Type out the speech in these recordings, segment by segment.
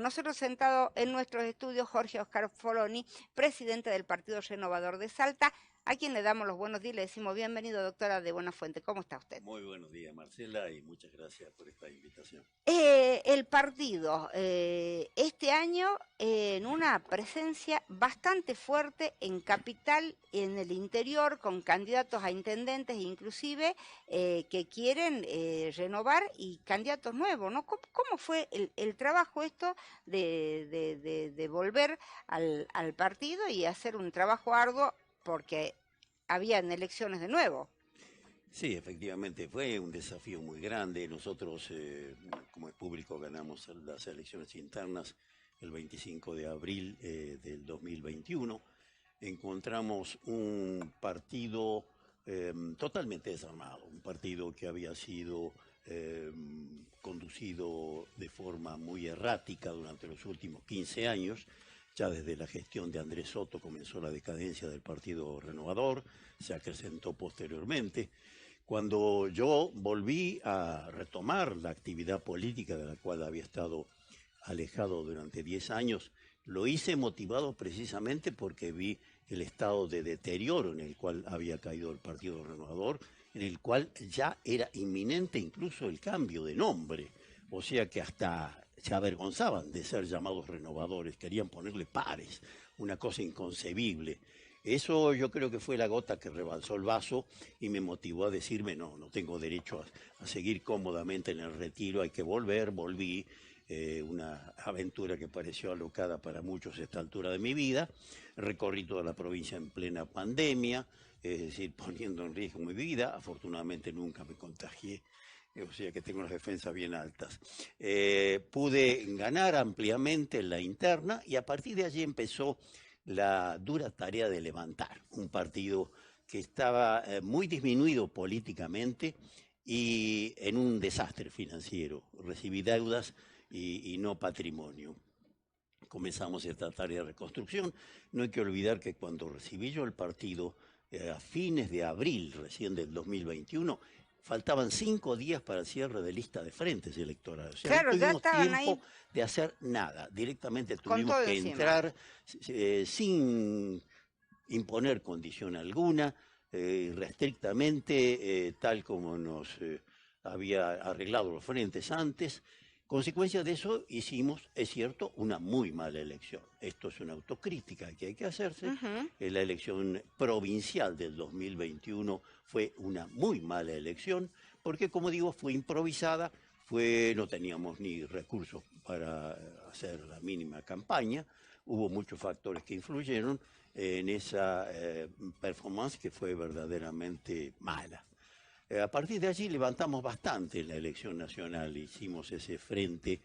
con nosotros sentado en nuestros estudios Jorge Oscar Foloni, presidente del Partido Renovador de Salta, a quien le damos los buenos días y le decimos bienvenido, doctora de Buenafuente. ¿Cómo está usted? Muy buenos días, Marcela, y muchas gracias por esta invitación. El partido este año en una presencia bastante fuerte en capital, en el interior, con candidatos a intendentes inclusive que quieren renovar y candidatos nuevos, ¿no? ¿Cómo fue el trabajo esto de volver al partido y hacer un trabajo arduo porque habían elecciones de nuevo? Sí, efectivamente, fue un desafío muy grande. Nosotros, como es público, ganamos las elecciones internas el 25 de abril del 2021. Encontramos un partido totalmente desarmado, un partido que había sido conducido de forma muy errática durante los últimos 15 años. Ya desde la gestión de Andrés Soto comenzó la decadencia del Partido Renovador, se acrecentó posteriormente. Cuando yo volví a retomar la actividad política de la cual había estado alejado durante 10 años, lo hice motivado precisamente porque vi el estado de deterioro en el cual había caído el Partido Renovador, en el cual ya era inminente incluso el cambio de nombre, o sea que hasta se avergonzaban de ser llamados renovadores, querían ponerle pares, una cosa inconcebible. Eso yo creo que fue la gota que rebalsó el vaso y me motivó a decirme, no tengo derecho a seguir cómodamente en el retiro, hay que volví, una aventura que pareció alocada para muchos a esta altura de mi vida, recorrí toda la provincia en plena pandemia, es decir, poniendo en riesgo mi vida, afortunadamente nunca me contagié, o sea que tengo las defensas bien altas. Pude ganar ampliamente en la interna y a partir de allí empezó la dura tarea de levantar un partido que estaba muy disminuido políticamente y en un desastre financiero. Recibí deudas y no patrimonio. Comenzamos esta tarea de reconstrucción. No hay que olvidar que cuando recibí yo el partido a fines de abril recién del 2021, faltaban 5 días para el cierre de lista de frentes electorales. O sea, no Claro, ya tuvimos estaban tiempo ahí de hacer nada. Directamente con tuvimos todo que encima. entrar sin imponer condición alguna, restrictamente, tal como nos había arreglado los frentes antes. Consecuencia de eso hicimos, es cierto, una muy mala elección. Esto es una autocrítica que hay que hacerse. Ujú. La elección provincial del 2021 fue una muy mala elección porque, como digo, fue improvisada, no teníamos ni recursos para hacer la mínima campaña, hubo muchos factores que influyeron en esa performance que fue verdaderamente mala. A partir de allí levantamos bastante en la elección nacional, hicimos ese frente,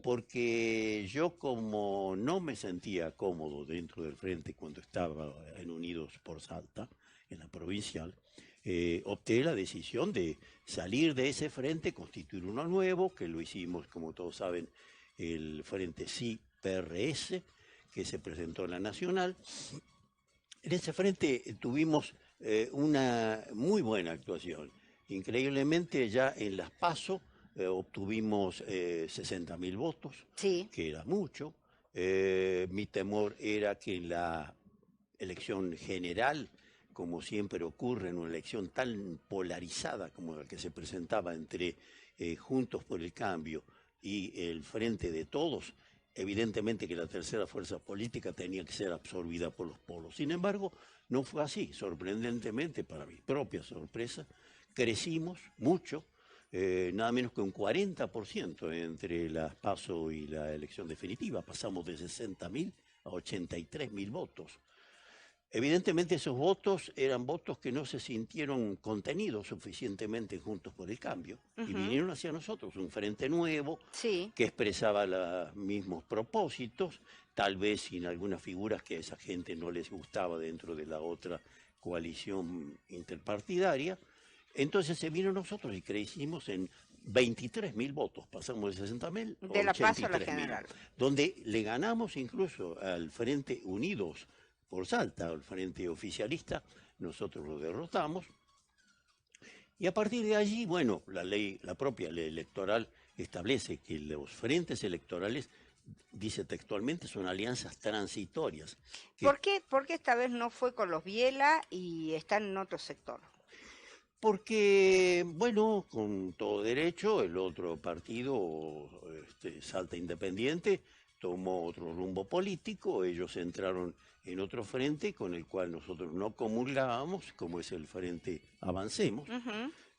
porque yo como no me sentía cómodo dentro del frente cuando estaba en Unidos por Salta, en la provincial, opté la decisión de salir de ese frente, constituir uno nuevo, que lo hicimos, como todos saben, el Frente Sí PRS, que se presentó en la Nacional. En ese frente tuvimos una muy buena actuación. Increíblemente ya en las PASO obtuvimos 60.000 votos, Sí. que era mucho. Mi temor era que en la elección general, como siempre ocurre en una elección tan polarizada como la que se presentaba entre Juntos por el Cambio y el Frente de Todos, evidentemente que la tercera fuerza política tenía que ser absorbida por los polos. Sin embargo, no fue así. Sorprendentemente, para mi propia sorpresa, crecimos mucho, nada menos que un 40% entre las PASO y la elección definitiva. Pasamos de 60.000 a 83.000 votos. Evidentemente esos votos eran votos que no se sintieron contenidos suficientemente Juntos por el Cambio y Ujú. vinieron hacia nosotros, un frente nuevo Sí. que expresaba los mismos propósitos, tal vez sin algunas figuras que a esa gente no les gustaba dentro de la otra coalición interpartidaria. Entonces se vino a nosotros y crecimos en 23.000 votos, pasamos de 60.000 a De la PASO a la 83.000, general. donde le ganamos incluso al Frente Unidos por Salta, al Frente Oficialista, nosotros lo derrotamos. Y a partir de allí, bueno, la propia ley electoral establece que los frentes electorales dice textualmente, son alianzas transitorias. ¿Por qué esta vez no fue con los Biela y está en otro sector? Porque, bueno, con todo derecho, el otro partido, Salta Independiente, tomó otro rumbo político, ellos entraron en otro frente con el cual nosotros no comulgábamos, como es el Frente Avancemos.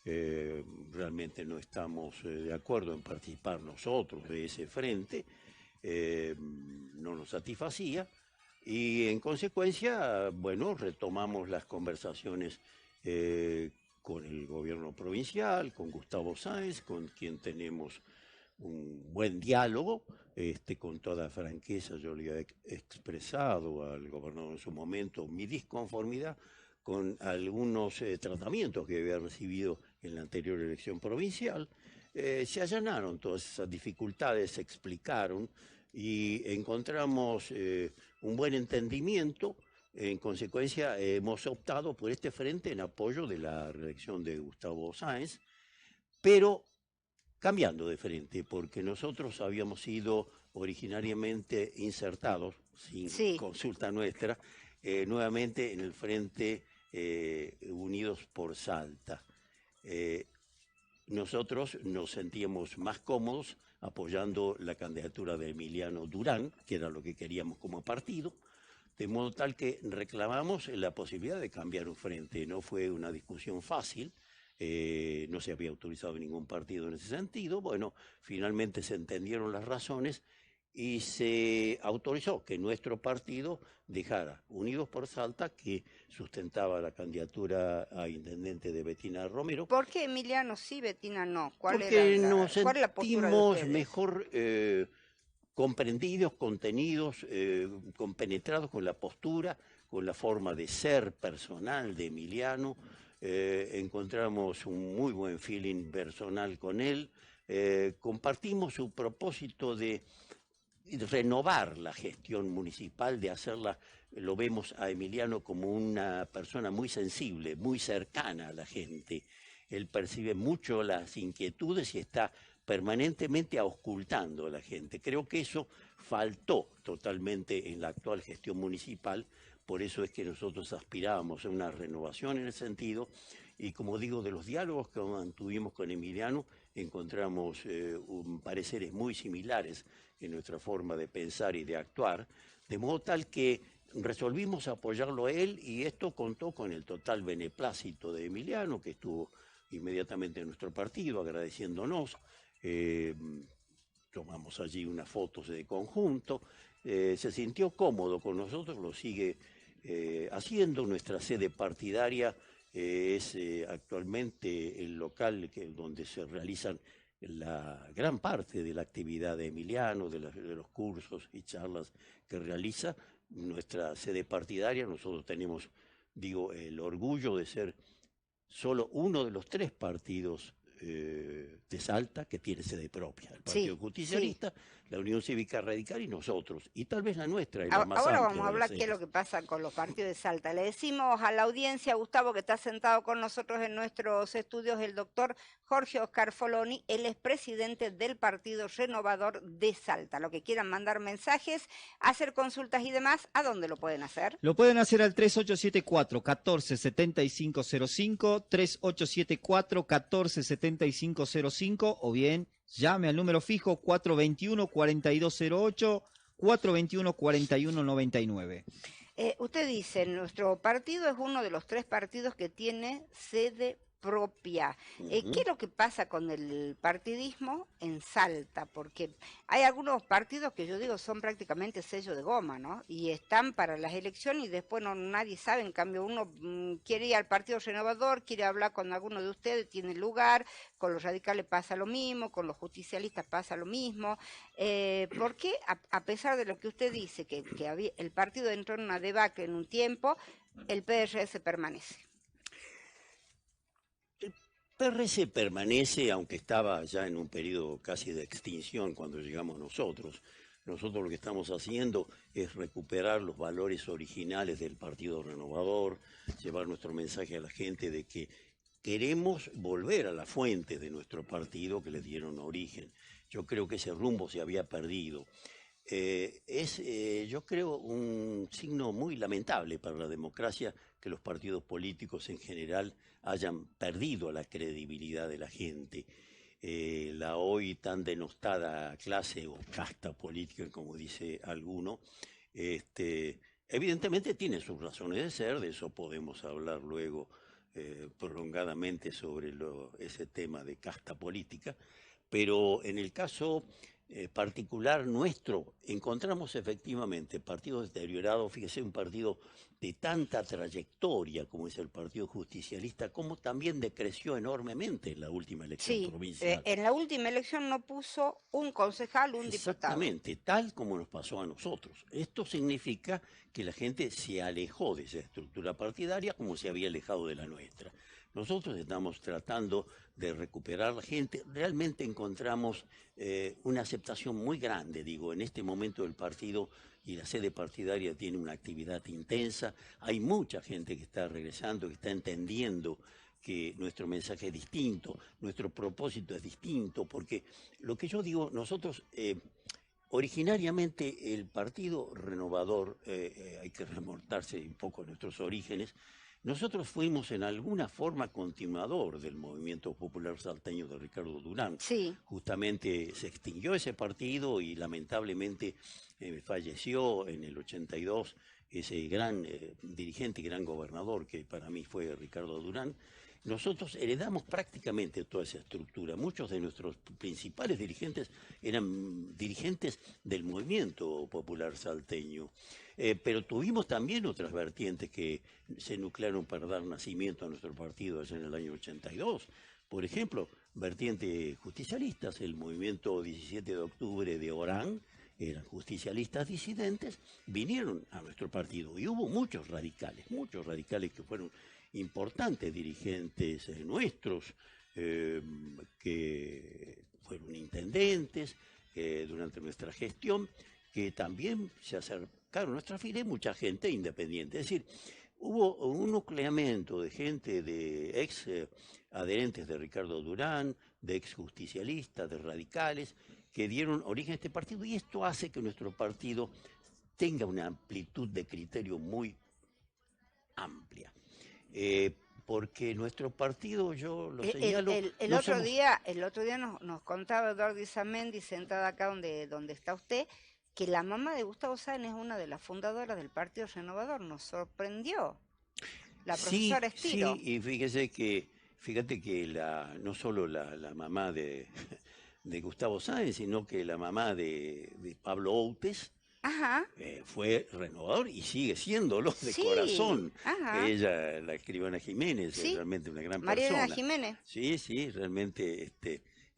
Realmente no estamos de acuerdo en participar nosotros de ese frente, no nos satisfacía y en consecuencia, bueno, retomamos las conversaciones con el gobierno provincial, con Gustavo Sáenz, con quien tenemos un buen diálogo, con toda franqueza yo le he expresado al gobernador en su momento mi disconformidad con algunos tratamientos que había recibido en la anterior elección provincial. Se allanaron todas esas dificultades, se explicaron y encontramos un buen entendimiento. En consecuencia, hemos optado por este frente en apoyo de la reelección de Gustavo Sáenz, pero cambiando de frente, porque nosotros habíamos sido originariamente insertados, sin consulta nuestra, nuevamente en el Frente Unidos por Salta. Nosotros nos sentíamos más cómodos apoyando la candidatura de Emiliano Durán, que era lo que queríamos como partido, de modo tal que reclamamos la posibilidad de cambiar un frente. No fue una discusión fácil, no se había autorizado ningún partido en ese sentido. Bueno, finalmente se entendieron las razones y se autorizó que nuestro partido dejara Unidos por Salta, que sustentaba la candidatura a intendente de Betina Romero. ¿Por qué Emiliano sí, Betina no? Porque nos sentimos mejor comprendidos, contenidos, compenetrados con la postura, con la forma de ser personal de Emiliano. Encontramos un muy buen feeling personal con él. Compartimos su propósito de renovar la gestión municipal, de hacerla, lo vemos a Emiliano como una persona muy sensible, muy cercana a la gente. Él percibe mucho las inquietudes y está permanentemente auscultando a la gente. Creo que eso faltó totalmente en la actual gestión municipal, por eso es que nosotros aspirábamos a una renovación en el sentido, y como digo, de los diálogos que mantuvimos con Emiliano, encontramos pareceres muy similares en nuestra forma de pensar y de actuar, de modo tal que resolvimos apoyarlo a él, y esto contó con el total beneplácito de Emiliano, que estuvo inmediatamente en nuestro partido agradeciéndonos. Tomamos allí unas fotos de conjunto, se sintió cómodo con nosotros, lo sigue haciendo. Nuestra sede partidaria es actualmente el local donde se realizan la gran parte de la actividad de Emiliano, de los cursos y charlas que realiza. Nuestra sede partidaria, nosotros tenemos, digo, el orgullo de ser solo uno de los 3 partidos de Salta que tiene sede propia: el Partido Justicialista, la Unión Cívica Radical y nosotros, y tal vez la nuestra es la más Ahora amplia. vamos a hablar qué es lo que pasa con los partidos de Salta. Le decimos a la audiencia, Gustavo, que está sentado con nosotros en nuestros estudios, el doctor Jorge Oscar Foloni, él es presidente del Partido Renovador de Salta. Lo que quieran mandar mensajes, hacer consultas y demás, ¿a dónde lo pueden hacer? Lo pueden hacer al 3874-147505, 3874-147505, o bien llame al número fijo 421-4208, 421-4199. Usted dice, nuestro partido es uno de los 3 partidos que tiene sede propia. ¿Qué es lo que pasa con el partidismo en Salta? Porque hay algunos partidos que yo digo son prácticamente sello de goma, ¿no? Y están para las elecciones y después nadie sabe. En cambio, uno quiere ir al Partido Renovador, quiere hablar con alguno de ustedes, tiene lugar. Con los radicales pasa lo mismo, con los justicialistas pasa lo mismo. ¿Por qué, a pesar de lo que usted dice, que el partido entró en una debacle en un tiempo, el PRS permanece? PRS permanece, aunque estaba ya en un periodo casi de extinción cuando llegamos nosotros. Nosotros lo que estamos haciendo es recuperar los valores originales del Partido Renovador, llevar nuestro mensaje a la gente de que queremos volver a la fuente de nuestro partido que le dieron origen. Yo creo que ese rumbo se había perdido. yo creo, un signo muy lamentable para la democracia que los partidos políticos en general hayan perdido la credibilidad de la gente. La hoy tan denostada clase o casta política, como dice alguno, evidentemente tiene sus razones de ser, de eso podemos hablar luego prolongadamente sobre ese tema de casta política, pero en el caso particular nuestro, encontramos efectivamente partidos deteriorados. Fíjese, un partido de tanta trayectoria como es el Partido Justicialista, como también decreció enormemente en la última elección Sí, provincial. en la última elección no puso un concejal, un diputado. Exactamente, tal como nos pasó a nosotros. Esto significa que la gente se alejó de esa estructura partidaria como se había alejado de la nuestra. Nosotros estamos tratando de recuperar la gente. Realmente encontramos una aceptación muy grande, digo, en este momento del partido, y la sede partidaria tiene una actividad intensa. Hay mucha gente que está regresando, que está entendiendo que nuestro mensaje es distinto, nuestro propósito es distinto, porque lo que yo digo, nosotros originariamente el Partido Renovador, hay que remontarse un poco a nuestros orígenes. Nosotros fuimos en alguna forma continuador del movimiento popular salteño de Ricardo Durán. Sí. Justamente se extinguió ese partido y lamentablemente falleció en el 82 ese gran dirigente y gran gobernador que para mí fue Ricardo Durán. Nosotros heredamos prácticamente toda esa estructura. Muchos de nuestros principales dirigentes eran dirigentes del movimiento popular salteño. Pero tuvimos también otras vertientes que se nuclearon para dar nacimiento a nuestro partido allá en el año 82. Por ejemplo, vertientes justicialistas, el movimiento 17 de octubre de Orán, eran justicialistas disidentes, vinieron a nuestro partido y hubo muchos radicales que fueron importantes dirigentes nuestros, que fueron intendentes durante nuestra gestión, que también se acercaron a nuestra fila, y mucha gente independiente. Es decir, hubo un nucleamiento de gente, de ex adherentes de Ricardo Durán, de ex justicialistas, de radicales, que dieron origen a este partido, y esto hace que nuestro partido tenga una amplitud de criterio muy amplia. Porque nuestro partido, yo lo señalo... El no otro somos... día nos contaba Eduardo Izamendi, sentada acá donde está usted, que la mamá de Gustavo Sáenz es una de las fundadoras del Partido Renovador. Nos sorprendió. La profesora Estiro. Sí, y fíjate que no solo la mamá de Gustavo Sáenz, sino que la mamá de Pablo Outes, Ajá. fue renovador y sigue siéndolo de Sí, corazón. ajá. Ella, la escribana Jiménez, Sí, es realmente una gran María Elena persona. Jiménez. Sí, realmente,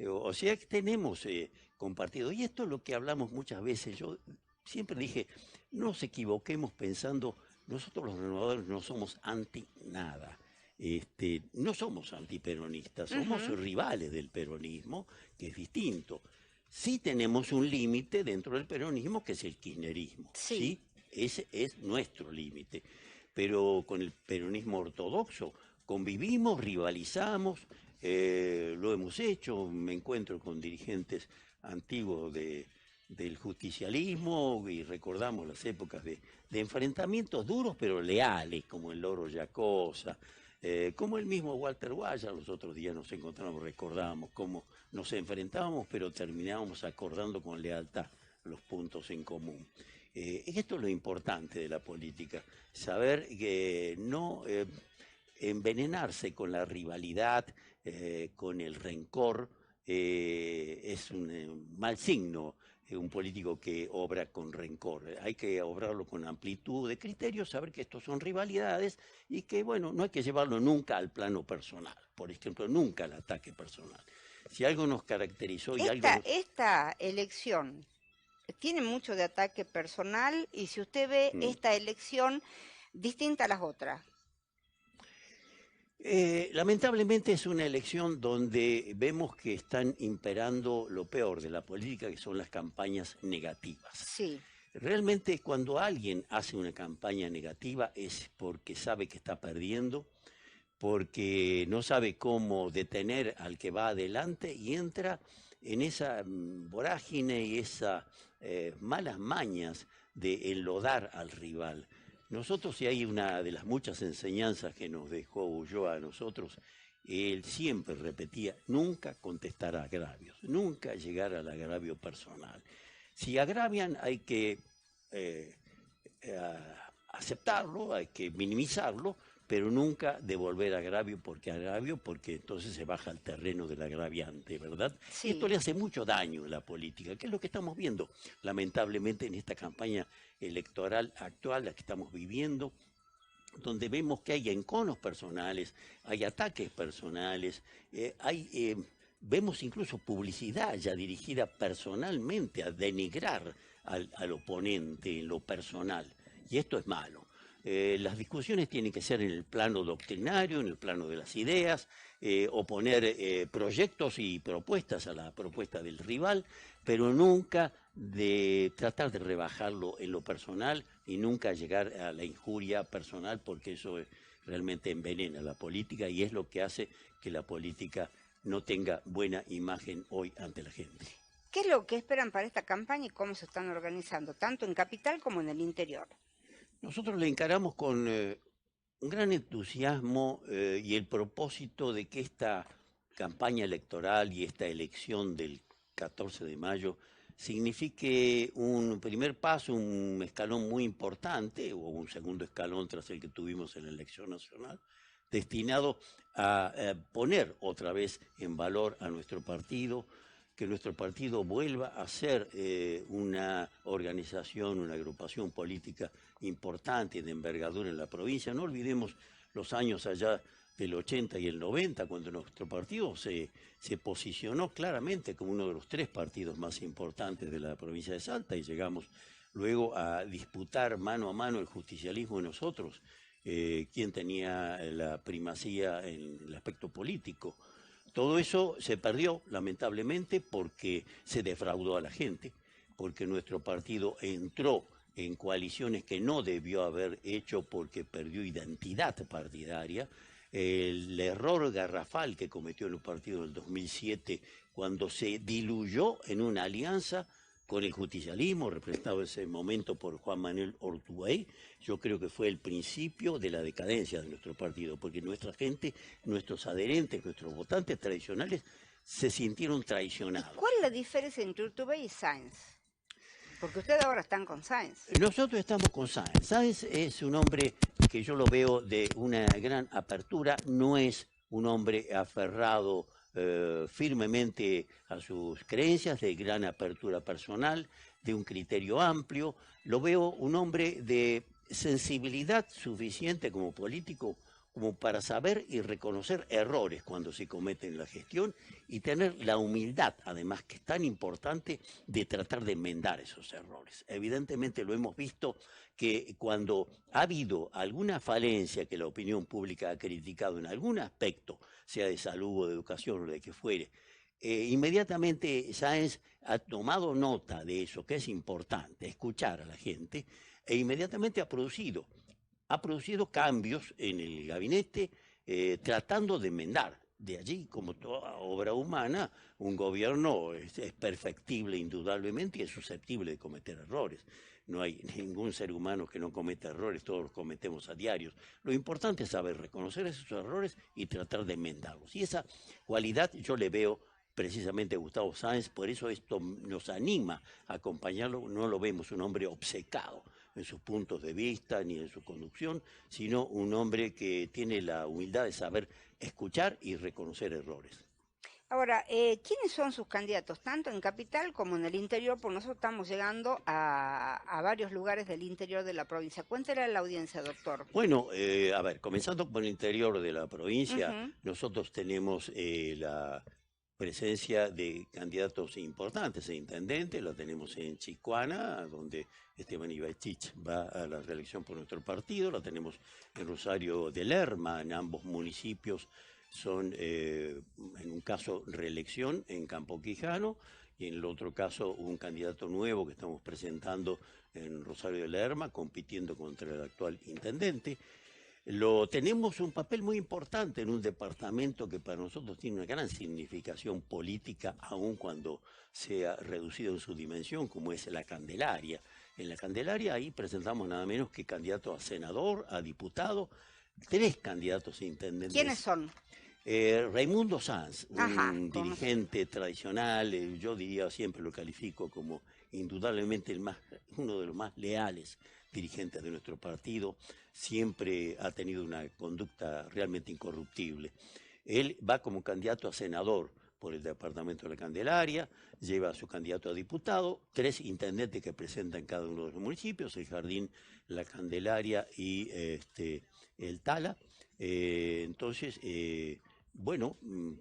o sea que tenemos compartido. Y esto es lo que hablamos muchas veces. Yo siempre dije, no nos equivoquemos pensando, nosotros los renovadores no somos anti nada. No somos antiperonistas, somos rivales del peronismo, que es distinto. Sí tenemos un límite dentro del peronismo, que es el kirchnerismo. Sí. Ese es nuestro límite. Pero con el peronismo ortodoxo convivimos, rivalizamos, lo hemos hecho. Me encuentro con dirigentes antiguos del justicialismo y recordamos las épocas de enfrentamientos duros pero leales, como el Loro Yacosa, como el mismo Walter Guaya. Los otros días nos encontramos, recordábamos cómo nos enfrentábamos, pero terminábamos acordando con lealtad los puntos en común. Esto es lo importante de la política, saber que no envenenarse con la rivalidad, con el rencor, es un mal signo. Un político que obra con rencor. Hay que obrarlo con amplitud de criterios, saber que estos son rivalidades y que, bueno, no hay que llevarlo nunca al plano personal. Por ejemplo, nunca al ataque personal. Si algo nos caracterizó y Esta elección tiene mucho de ataque personal, y si usted ve esta elección distinta a las otras. Lamentablemente es una elección donde vemos que están imperando lo peor de la política, que son las campañas negativas. Sí. Realmente cuando alguien hace una campaña negativa es porque sabe que está perdiendo, porque no sabe cómo detener al que va adelante y entra en esa vorágine y esas malas mañas de enlodar al rival. Nosotros, si hay una de las muchas enseñanzas que nos dejó Ulloa a nosotros, él siempre repetía, nunca contestar a agravios, nunca llegar al agravio personal. Si agravian hay que aceptarlo, hay que minimizarlo, pero nunca devolver agravio porque entonces se baja al terreno del agraviante, ¿verdad? Sí. Y esto le hace mucho daño en la política, que es lo que estamos viendo, lamentablemente, en esta campaña electoral actual, la que estamos viviendo, donde vemos que hay enconos personales, hay ataques personales, vemos incluso publicidad ya dirigida personalmente a denigrar al oponente en lo personal, y esto es malo. Las discusiones tienen que ser en el plano doctrinario, en el plano de las ideas, oponer proyectos y propuestas a la propuesta del rival, pero nunca de tratar de rebajarlo en lo personal y nunca llegar a la injuria personal, porque eso realmente envenena la política y es lo que hace que la política no tenga buena imagen hoy ante la gente. ¿Qué es lo que esperan para esta campaña y cómo se están organizando, tanto en capital como en el interior? Nosotros le encaramos con un gran entusiasmo y el propósito de que esta campaña electoral y esta elección del 14 de mayo signifique un primer paso, un escalón muy importante, o un segundo escalón tras el que tuvimos en la elección nacional, destinado a poner otra vez en valor a nuestro partido, que nuestro partido vuelva a ser una organización, una agrupación política importante de envergadura en la provincia. No olvidemos los años allá del 80 y el 90, cuando nuestro partido se posicionó claramente como uno de los 3 partidos más importantes de la provincia de Salta y llegamos luego a disputar mano a mano el justicialismo y nosotros, quién tenía la primacía en el aspecto político. Todo eso se perdió, lamentablemente, porque se defraudó a la gente, porque nuestro partido entró en coaliciones que no debió haber hecho porque perdió identidad partidaria. El error garrafal que cometió el partido del 2007 cuando se diluyó en una alianza con el justicialismo, representado en ese momento por Juan Manuel Ortubey, yo creo que fue el principio de la decadencia de nuestro partido, porque nuestra gente, nuestros adherentes, nuestros votantes tradicionales se sintieron traicionados. ¿Cuál es la diferencia entre Urtubey y Sáenz? Porque ustedes ahora están con Sáenz. Nosotros estamos con Sáenz. Sáenz es un hombre que yo lo veo de una gran apertura, no es un hombre aferrado firmemente a sus creencias, de gran apertura personal, de un criterio amplio. Lo veo un hombre de sensibilidad suficiente como político como para saber y reconocer errores cuando se cometen en la gestión y tener la humildad, además, que es tan importante, de tratar de enmendar esos errores. Evidentemente lo hemos visto que cuando ha habido alguna falencia que la opinión pública ha criticado en algún aspecto, sea de salud o de educación o de que fuere, inmediatamente Sáenz ha tomado nota de eso, que es importante, escuchar a la gente, e inmediatamente ha producido cambios en el gabinete tratando de enmendar. De allí, como toda obra humana, un gobierno es perfectible indudablemente y es susceptible de cometer errores. No hay ningún ser humano que no cometa errores, todos los cometemos a diario. Lo importante es saber reconocer esos errores y tratar de enmendarlos. Y esa cualidad yo le veo precisamente a Gustavo Sáenz, por eso esto nos anima a acompañarlo. No lo vemos un hombre obcecado en sus puntos de vista ni en su conducción, sino un hombre que tiene la humildad de saber escuchar y reconocer errores. Ahora, ¿quiénes son sus candidatos, tanto en capital como en el interior? Porque nosotros estamos llegando a varios lugares del interior de la provincia. Cuéntele a la audiencia, doctor. Bueno, a ver, comenzando por el interior de la provincia, nosotros tenemos la presencia de candidatos importantes, intendentes, la tenemos en Chicuana, donde Esteban Ibaitich va a la reelección por nuestro partido, la tenemos en Rosario de Lerma, en ambos municipios son, en un caso, reelección en Campo Quijano, y en el otro caso un candidato nuevo que estamos presentando en Rosario de Lerma, compitiendo contra el actual intendente. Tenemos un papel muy importante en un departamento que para nosotros tiene una gran significación política, aun cuando sea reducido en su dimensión, como es la Candelaria. En la Candelaria ahí presentamos nada menos que candidato a senador, a diputado, 3 candidatos a intendentes. ¿Quiénes son? Raimundo Sanz, Ajá, un dirigente tradicional, yo diría siempre lo califico como indudablemente uno de los más leales dirigentes de nuestro partido, siempre ha tenido una conducta realmente incorruptible. Él va como candidato a senador por el departamento de la Candelaria, lleva a su candidato a diputado, 3 intendentes que presentan cada uno de los municipios, el Jardín, la Candelaria y el Tala. Entonces, bueno,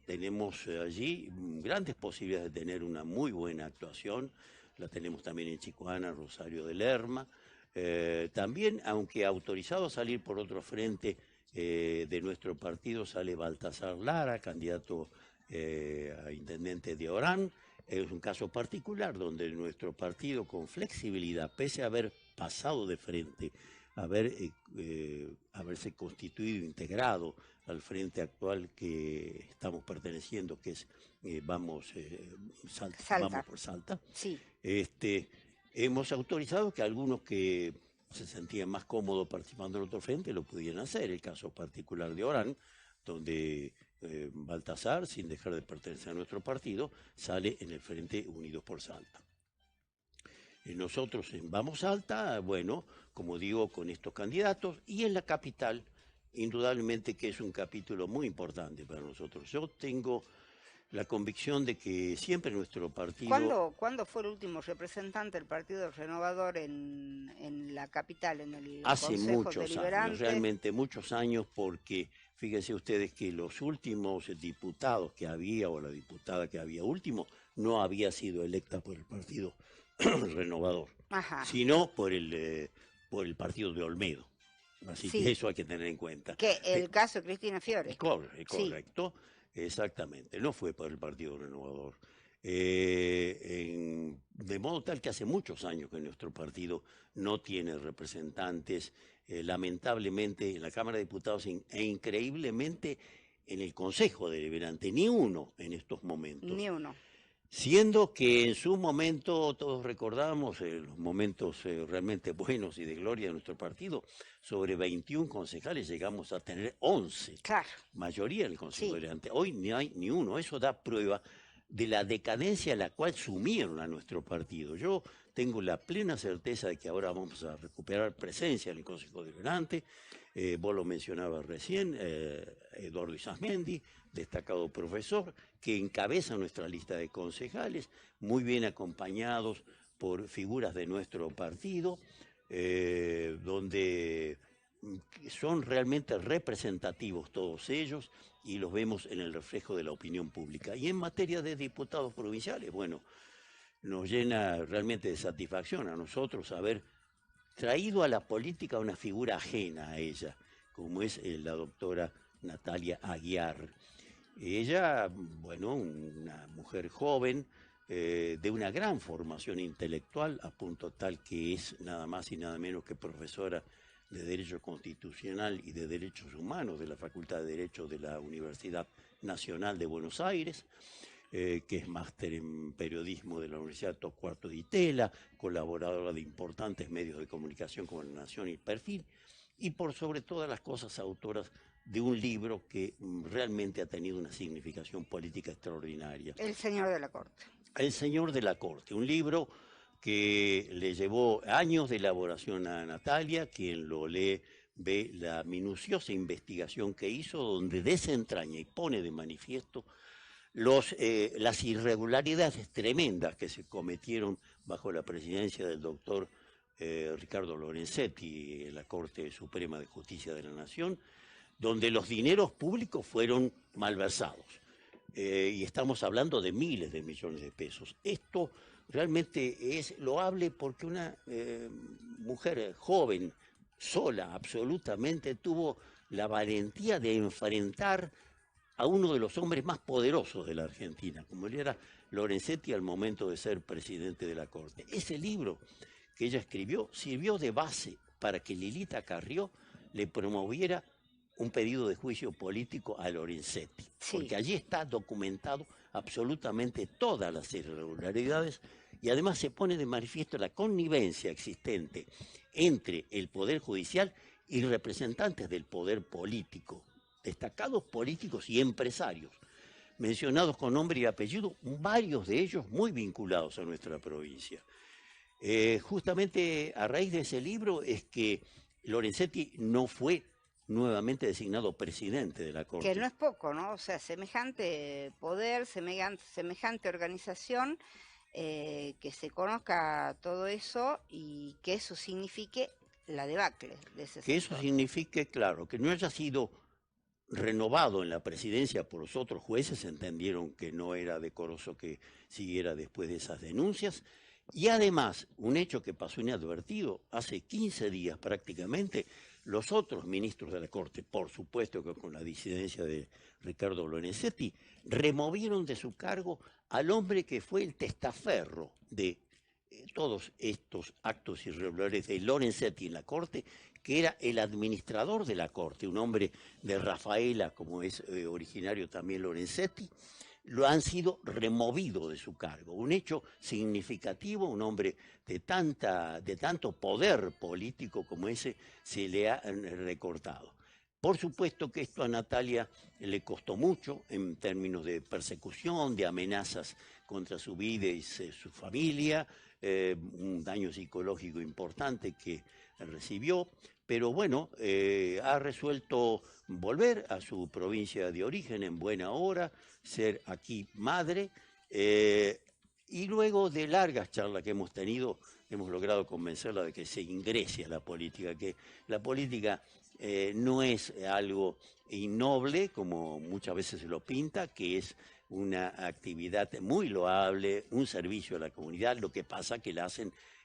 tenemos allí grandes posibilidades de tener una muy buena actuación. La tenemos también en Chicoana, Rosario de Lerma. También, aunque autorizado a salir por otro frente de nuestro partido, sale Baltasar Lara, candidato a intendente de Orán. Es un caso particular donde nuestro partido, con flexibilidad, pese a haber pasado de frente, haberse constituido, integrado al frente actual que estamos perteneciendo, que es Vamos por Salta. Sí. Hemos autorizado que algunos que se sentían más cómodos participando en otro frente lo pudieran hacer. El caso particular de Orán, donde Baltasar, sin dejar de pertenecer a nuestro partido, sale en el Frente Unidos por Salta. Nosotros en Vamos Salta, bueno, como digo, con estos candidatos, y en la capital, indudablemente que es un capítulo muy importante para nosotros. Yo tengo la convicción de que siempre nuestro partido... ¿Cuándo fue el último representante del Partido Renovador en la capital, en el Hace Consejo muchos Deliberante? años, realmente muchos años, porque fíjense ustedes que los últimos diputados que había, o la diputada que había último, no había sido electa por el Partido Renovador, Ajá. sino por el partido de Olmedo. Así Sí. que eso hay que tener en cuenta. Que el caso de Cristina Fiore. Correcto, sí. Exactamente, no fue por el Partido Renovador. De modo tal que hace muchos años que nuestro partido no tiene representantes, lamentablemente en la Cámara de Diputados e increíblemente en el Consejo Deliberante, ni uno en estos momentos. Ni uno. Siendo que en su momento, todos recordamos los momentos realmente buenos y de gloria de nuestro partido, sobre 21 concejales llegamos a tener 11, claro, mayoría en el Consejo sí. Deliberante. Hoy ni hay ni uno, eso da prueba de la decadencia a la cual sumieron a nuestro partido. Yo tengo la plena certeza de que ahora vamos a recuperar presencia en el Consejo Deliberante. Vos lo mencionabas recién, Eduardo Isasmendi, destacado profesor, que encabeza nuestra lista de concejales, muy bien acompañados por figuras de nuestro partido, donde son realmente representativos todos ellos y los vemos en el reflejo de la opinión pública. Y en materia de diputados provinciales, bueno, nos llena realmente de satisfacción a nosotros haber traído a la política una figura ajena a ella, como es la doctora Natalia Aguiar. Ella, bueno, una mujer joven, de una gran formación intelectual, a punto tal que es nada más y nada menos que profesora de Derecho Constitucional y de Derechos Humanos de la Facultad de Derecho de la Universidad Nacional de Buenos Aires, que es máster en periodismo de la Universidad Torcuato Di Tella, colaboradora de importantes medios de comunicación como La Nación y El Perfil, y por sobre todas las cosas autoras de un libro que realmente ha tenido una significación política extraordinaria. El Señor de la Corte. El Señor de la Corte, un libro que le llevó años de elaboración a Natalia. Quien lo lee ve la minuciosa investigación que hizo, donde desentraña y pone de manifiesto las irregularidades tremendas que se cometieron bajo la presidencia del doctor Ricardo Lorenzetti en la Corte Suprema de Justicia de la Nación, donde los dineros públicos fueron malversados. Y estamos hablando de miles de millones de pesos. Esto realmente es loable porque una mujer joven, sola, absolutamente, tuvo la valentía de enfrentar a uno de los hombres más poderosos de la Argentina, como él era Lorenzetti al momento de ser presidente de la Corte. Ese libro que ella escribió sirvió de base para que Lilita Carrió le promoviera un pedido de juicio político a Lorenzetti, Sí. porque allí está documentado absolutamente todas las irregularidades y además se pone de manifiesto la connivencia existente entre el Poder Judicial y representantes del poder político, destacados políticos y empresarios, mencionados con nombre y apellido, varios de ellos muy vinculados a nuestra provincia. Justamente a raíz de ese libro es que Lorenzetti no fue nuevamente designado presidente de la Corte. Que no es poco, ¿no? O sea, semejante poder, semejante organización, que se conozca todo eso y que eso signifique la debacle de ese Que eso sector. signifique, claro, que no haya sido renovado en la presidencia por los otros jueces, entendieron que no era decoroso que siguiera después de esas denuncias. Y además, un hecho que pasó inadvertido, hace 15 días prácticamente, los otros ministros de la Corte, por supuesto que con la disidencia de Ricardo Lorenzetti, removieron de su cargo al hombre que fue el testaferro de todos estos actos irregulares de Lorenzetti en la Corte, que era el administrador de la Corte, un hombre de Rafaela, como es originario también Lorenzetti, lo han sido removido de su cargo. Un hecho significativo, un hombre de tanto poder político como ese se le ha recortado. Por supuesto que esto a Natalia le costó mucho en términos de persecución, de amenazas contra su vida y su familia, un daño psicológico importante que recibió, pero bueno, ha resuelto volver a su provincia de origen en buena hora, ser aquí madre, y luego de largas charlas que hemos tenido, hemos logrado convencerla de que se ingrese a la política, que la política no es algo innoble, como muchas veces se lo pinta, que es una actividad muy loable, un servicio a la comunidad. Lo que pasa que la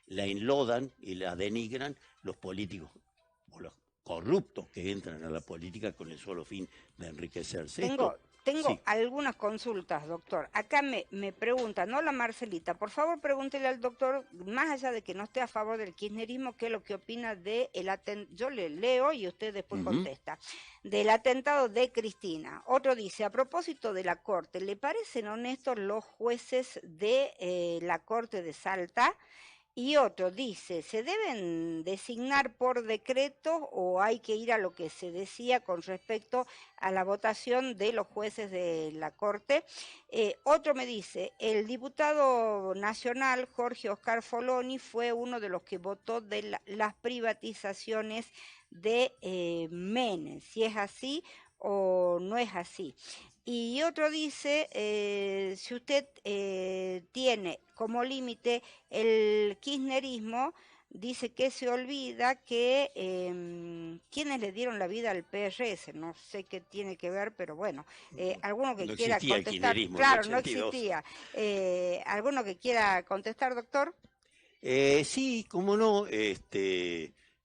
enlodan y la denigran los políticos o los corruptos que entran a la política con el solo fin de enriquecerse. Tengo Sí. algunas consultas, doctor. Acá me preguntan, hola Marcelita, por favor pregúntele al doctor, más allá de que no esté a favor del kirchnerismo, qué es lo que opina de el atentado, yo le leo y usted después contesta, del atentado de Cristina. Otro dice, a propósito de la Corte, ¿le parecen honestos los jueces de la Corte de Salta? Y otro dice, ¿se deben designar por decreto o hay que ir a lo que se decía con respecto a la votación de los jueces de la Corte? Otro me dice, el diputado nacional Jorge Oscar Foloni fue uno de los que votó de las privatizaciones de Menem, si es así o no es así. Y otro dice, si usted tiene como límite el kirchnerismo, dice que se olvida que quienes le dieron la vida al PRS, no sé qué tiene que ver, pero bueno, alguno que No quiera existía el contestar, kirchnerismo en claro, el no 82. existía. ¿Alguno que quiera contestar, doctor? Sí, cómo no.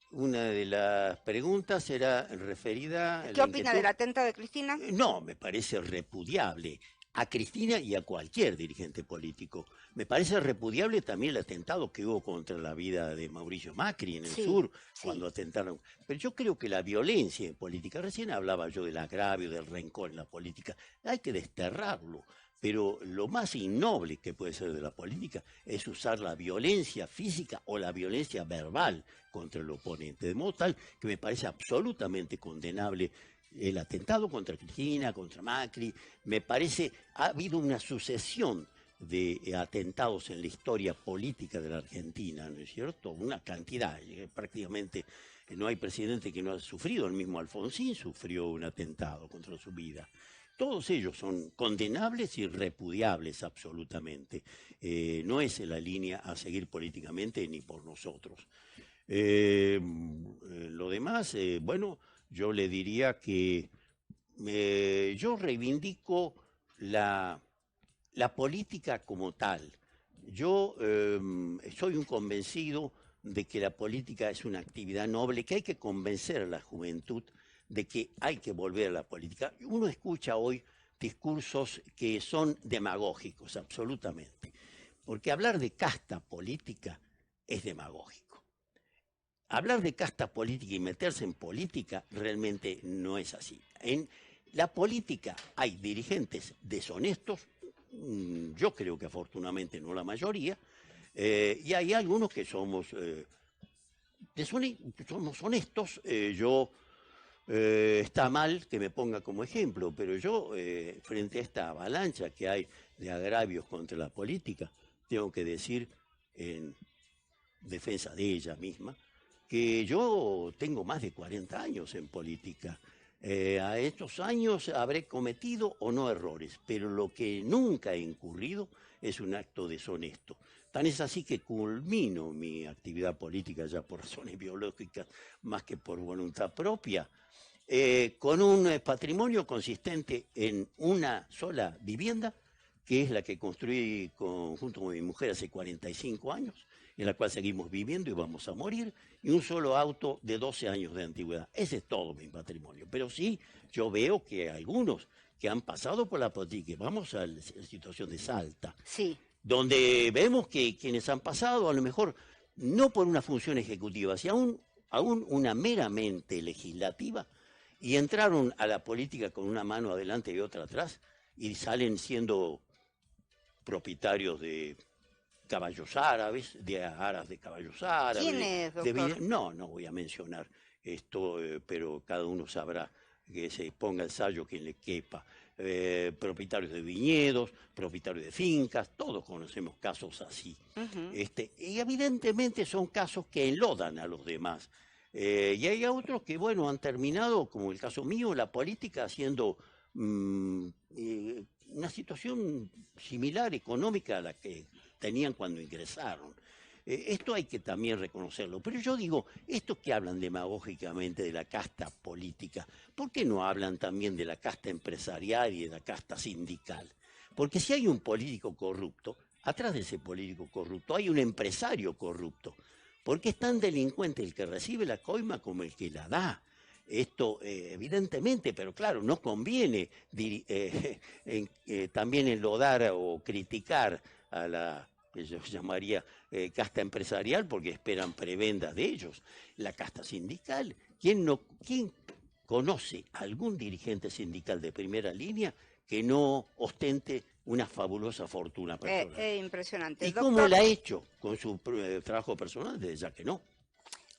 Una de las preguntas era referida a ¿Qué la opina del inquietud. atentado de Cristina? No, me parece repudiable a Cristina y a cualquier dirigente político. Me parece repudiable también el atentado que hubo contra la vida de Mauricio Macri en el Sí, sur, sí. cuando atentaron. Pero yo creo que la violencia en política, recién hablaba yo del agravio, del rencor en la política, hay que desterrarlo. Pero lo más innoble que puede ser de la política es usar la violencia física o la violencia verbal contra el oponente. De modo tal que me parece absolutamente condenable el atentado contra Cristina, contra Macri. Me parece, ha habido una sucesión de atentados en la historia política de la Argentina, ¿no es cierto? Una cantidad, prácticamente no hay presidente que no ha sufrido, el mismo Alfonsín sufrió un atentado contra su vida. Todos ellos son condenables y repudiables absolutamente. No es la línea a seguir políticamente ni por nosotros. Lo demás, bueno, yo le diría que yo reivindico la política como tal. Yo soy un convencido de que la política es una actividad noble, que hay que convencer a la juventud de que hay que volver a la política. Uno escucha hoy discursos que son demagógicos, absolutamente, porque hablar de casta política es demagógico. hablar de casta política y meterse en política realmente no es así. En la política hay dirigentes deshonestos, yo creo que afortunadamente no la mayoría, y hay algunos que somos honestos. Está mal que me ponga como ejemplo, pero yo, frente a esta avalancha que hay de agravios contra la política, tengo que decir, en defensa de ella misma, que yo tengo más de 40 años en política. A estos años habré cometido o no errores, pero lo que nunca he incurrido es un acto deshonesto. Tan es así que culmino mi actividad política ya por razones biológicas más que por voluntad propia, con un patrimonio consistente en una sola vivienda, que es la que construí junto con mi mujer hace 45 años, en la cual seguimos viviendo y vamos a morir, y un solo auto de 12 años de antigüedad. Ese es todo mi patrimonio. Pero sí, yo veo que algunos que han pasado por la política, vamos a la situación de Salta, Sí. donde vemos que quienes han pasado, a lo mejor no por una función ejecutiva, sino aún una meramente legislativa, y entraron a la política con una mano adelante y otra atrás, y salen siendo propietarios de caballos árabes, de aras de caballos árabes. ¿Quién es, doctor? No voy a mencionar esto, pero cada uno sabrá que se ponga el sayo quien le quepa. Propietarios de viñedos, propietarios de fincas, todos conocemos casos así. Y evidentemente son casos que enlodan a los demás. Y hay otros que, bueno, han terminado, como el caso mío, la política haciendo una situación similar económica a la que tenían cuando ingresaron. Esto hay que también reconocerlo. Pero yo digo, estos que hablan demagógicamente de la casta política, ¿por qué no hablan también de la casta empresarial y de la casta sindical? Porque si hay un político corrupto, atrás de ese político corrupto hay un empresario corrupto. Porque es tan delincuente el que recibe la coima como el que la da. Esto evidentemente, pero claro, no conviene también enlodar o criticar a la que yo llamaría casta empresarial, porque esperan prebendas de ellos. La casta sindical, ¿quién conoce algún dirigente sindical de primera línea que no ostente una fabulosa fortuna personal? Impresionante. ¿Y Doctor, cómo la ha hecho con su trabajo personal? Desde ya que no.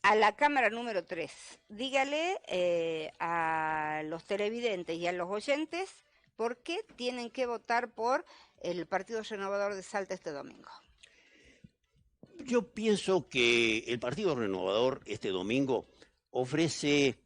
a la Cámara número 3, dígale a los televidentes y a los oyentes por qué tienen que votar por el Partido Renovador de Salta este domingo. Yo pienso que el Partido Renovador este domingo ofrece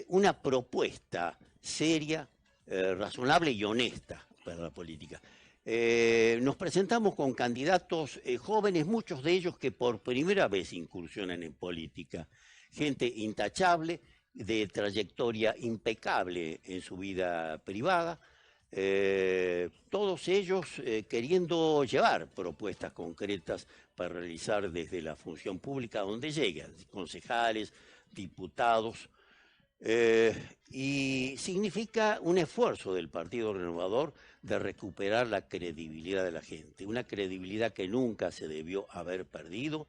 una propuesta seria, razonable y honesta para la política. Nos presentamos con candidatos jóvenes, muchos de ellos que por primera vez incursionan en política, gente intachable, de trayectoria impecable en su vida privada, todos ellos queriendo llevar propuestas concretas para realizar desde la función pública donde llegan, concejales, diputados, y significa un esfuerzo del Partido Renovador de recuperar la credibilidad de la gente, una credibilidad que nunca se debió haber perdido.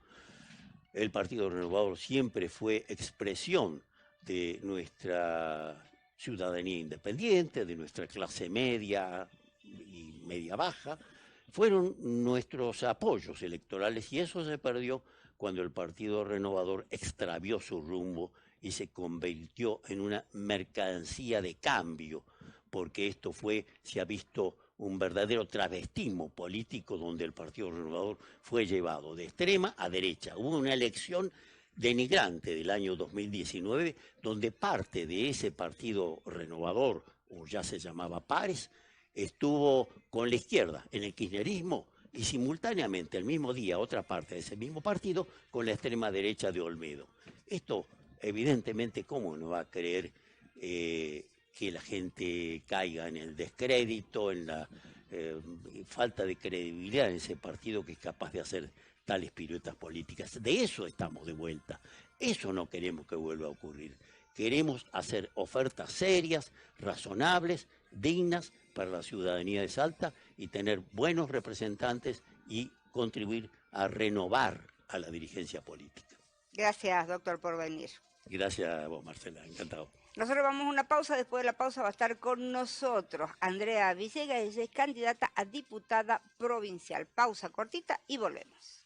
El Partido Renovador siempre fue expresión de nuestra ciudadanía independiente, de nuestra clase media y media baja. Fueron nuestros apoyos electorales y eso se perdió cuando el Partido Renovador extravió su rumbo y se convirtió en una mercancía de cambio, porque esto se ha visto un verdadero travestismo político donde el Partido Renovador fue llevado de extrema a derecha. Hubo una elección denigrante del año 2019, donde parte de ese Partido Renovador, o ya se llamaba Pares, estuvo con la izquierda en el kirchnerismo y simultáneamente el mismo día otra parte de ese mismo partido con la extrema derecha de Olmedo. Esto, evidentemente, ¿cómo no va a creer que la gente caiga en el descrédito, en la falta de credibilidad en ese partido que es capaz de hacer tales piruetas políticas? De eso estamos de vuelta. Eso no queremos que vuelva a ocurrir. Queremos hacer ofertas serias, razonables, dignas para la ciudadanía de Salta y tener buenos representantes y contribuir a renovar a la dirigencia política. Gracias, doctor, por venir. Gracias a vos, Marcela, encantado. Nosotros vamos a una pausa, después de la pausa va a estar con nosotros Andrea Villegas, ella es candidata a diputada provincial. Pausa cortita y volvemos.